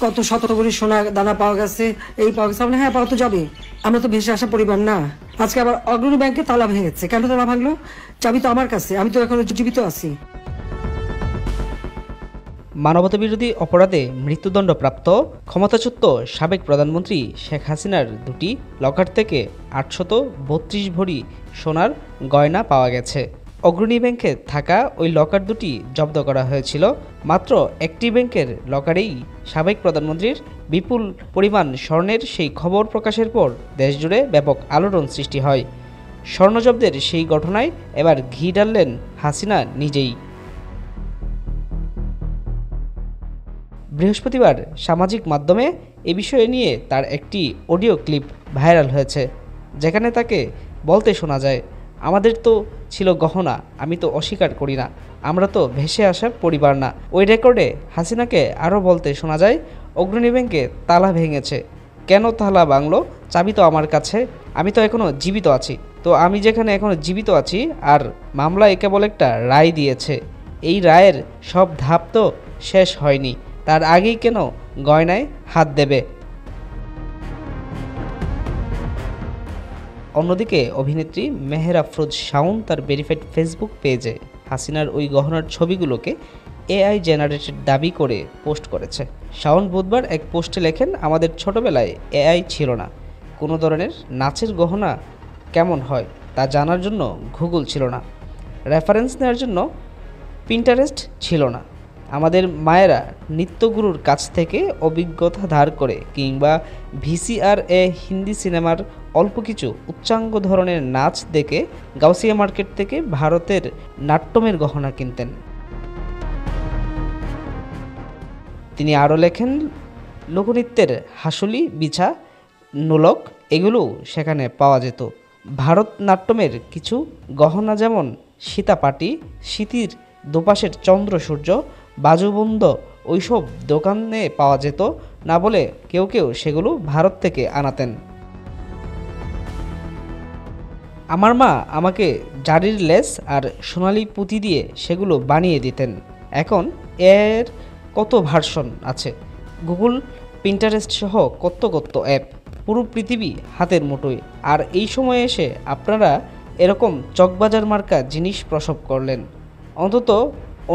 কত শত ভরি সোনা দানা পাওয়া গেছে, এই পাওয়া গেছে। হ্যাঁ, পাওয়া তো যাবে, আমরা তো ভেসে আসা পরিবার না। আজকে আবার অগ্রণী ব্যাংকে তালা ভেঙেছে। কেন তালা ভাঙলো? চাবি তো আমার কাছে, আমি তো এখনো জীবিত আছি। মানবতাবিরোধী অপরাধে মৃত্যুদণ্ডপ্রাপ্ত ক্ষমতাচ্যুত সাবেক প্রধানমন্ত্রী শেখ হাসিনার দুটি লকার থেকে ৮৩২ ভরি সোনার গয়না পাওয়া গেছে। অগ্রণী ব্যাংকে থাকা ওই লকার দুটি জব্দ করা হয়েছিল। মাত্র একটি ব্যাংকের লকারেই সাবেক প্রধানমন্ত্রীর বিপুল পরিমাণ স্বর্ণের সেই খবর প্রকাশের পর দেশজুড়ে ব্যাপক আলোড়ন সৃষ্টি হয়। স্বর্ণজব্দের সেই ঘটনায় এবার ঘি ঢাললেন হাসিনা নিজেই। বৃহস্পতিবার সামাজিক মাধ্যমে এ বিষয়ে নিয়ে তার একটি অডিও ক্লিপ ভাইরাল হয়েছে, যেখানে তাকে বলতে শোনা যায়, আমাদের তো ছিল গহনা, আমি তো অস্বীকার করি না, আমরা তো ভেসে আসা পরিবার না। ওই রেকর্ডে হাসিনাকে আরও বলতে শোনা যায়, অগ্রণী ব্যাংকে তালা ভেঙেছে, কেন তালা ভাঙলো? চাবি তো আমার কাছে, আমি তো এখনও জীবিত আছি। তো আমি যেখানে এখনও জীবিত আছি আর মামলায় কেবল একটা রায় দিয়েছে, এই রায়ের সব ধাপ তো শেষ হয়নি, তার আগেই কেন গয়নায় হাত দেবে? অন্যদিকে অভিনেত্রী মেহের আফরোজ শাওন তার ভেরিফাইড ফেসবুক পেজে হাসিনার ওই গহনার ছবিগুলোকে এআই জেনারেটেড দাবি করে পোস্ট করেছে। শাওন বুধবার এক পোস্টে লেখেন, আমাদের ছোটবেলায় এআই ছিল না, কোনো ধরনের নাচের গহনা কেমন হয় তা জানার জন্য গুগল ছিল না, রেফারেন্স নেওয়ার জন্য পিন্টারেস্ট ছিল না, আমাদের মায়েরা নৃত্যগুরুর কাছ থেকে অভিজ্ঞতা ধার করে কিংবা ভিসিআর হিন্দি সিনেমার অল্প কিছু উচ্চাঙ্গ ধরনের নাচ দেখে গাউসিয়া মার্কেট থেকে ভারতের নাট্যমের গহনা কিনতেন। তিনি আরও লেখেন, লোকনৃত্যের হাসুলি, বিছা, নোলক এগুলোও সেখানে পাওয়া যেত। ভারতনাট্যমের কিছু গহনা যেমন সীতাপাটি, স্মৃতির দুপাশের চন্দ্র সূর্য, বাজুবন্ধ ওইসব দোকানে পাওয়া যেত না বলে কেউ কেউ সেগুলো ভারত থেকে আনাতেন। আমার মা আমাকে জারির লেস আর সোনালি পুঁতি দিয়ে সেগুলো বানিয়ে দিতেন। এখন এর কত ভার্সন আছে, গুগল, পিন্টারেস্ট সহ কত কত অ্যাপ, পুরো পৃথিবী হাতের মুঠোয়। আর এই সময়ে এসে আপনারা এরকম চকবাজার মার্কা জিনিস প্রসব করলেন। অন্তত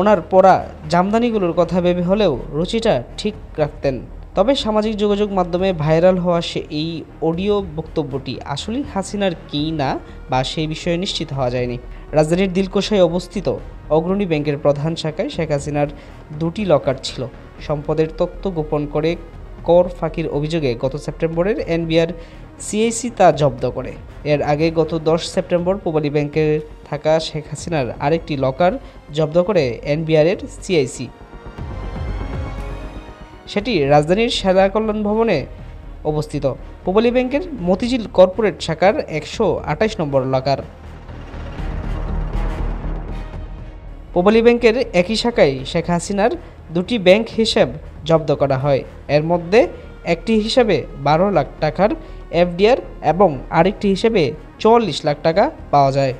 ওনার পরা জামদানিগুলোর কথা ভেবে হলেও রুচিটা ঠিক রাখতেন। তবে সামাজিক যোগাযোগ মাধ্যমে ভাইরাল হওয়া এই অডিও বক্তব্যটি আসলেই হাসিনার কি না বা সেই বিষয়ে নিশ্চিত হওয়া যায়নি। রাজধানীর দিলকুশায় অবস্থিত অগ্রণী ব্যাংকের প্রধান শাখায় শেখ হাসিনার দুটি লকার ছিল। সম্পদের তথ্য গোপন করে কর ফাঁকির অভিযোগে গত সেপ্টেম্বরের এনবিআর সিআইসি তা জব্দ করে। এর আগে গত 10 সেপ্টেম্বর পূবালী ব্যাংকে থাকা শেখ হাসিনার আরেকটি লকার জব্দ করে এনবিআরের সিআইসি। সেটি রাজধানীর সেরা কল্যাণ ভবনে অবস্থিত পূবালী ব্যাংকের মতিঝিল কর্পোরেট শাখার 128 নম্বর লকার। পূবালী ব্যাংকের একই শাখায় শেখ হাসিনার দুটি ব্যাংক হিসাব জব্দ করা হয়। এর মধ্যে একটি হিসাবে 12 লাখ টাকার এফডিআর এবং আরেকটি হিসাবে 44 লাখ টাকা পাওয়া যায়।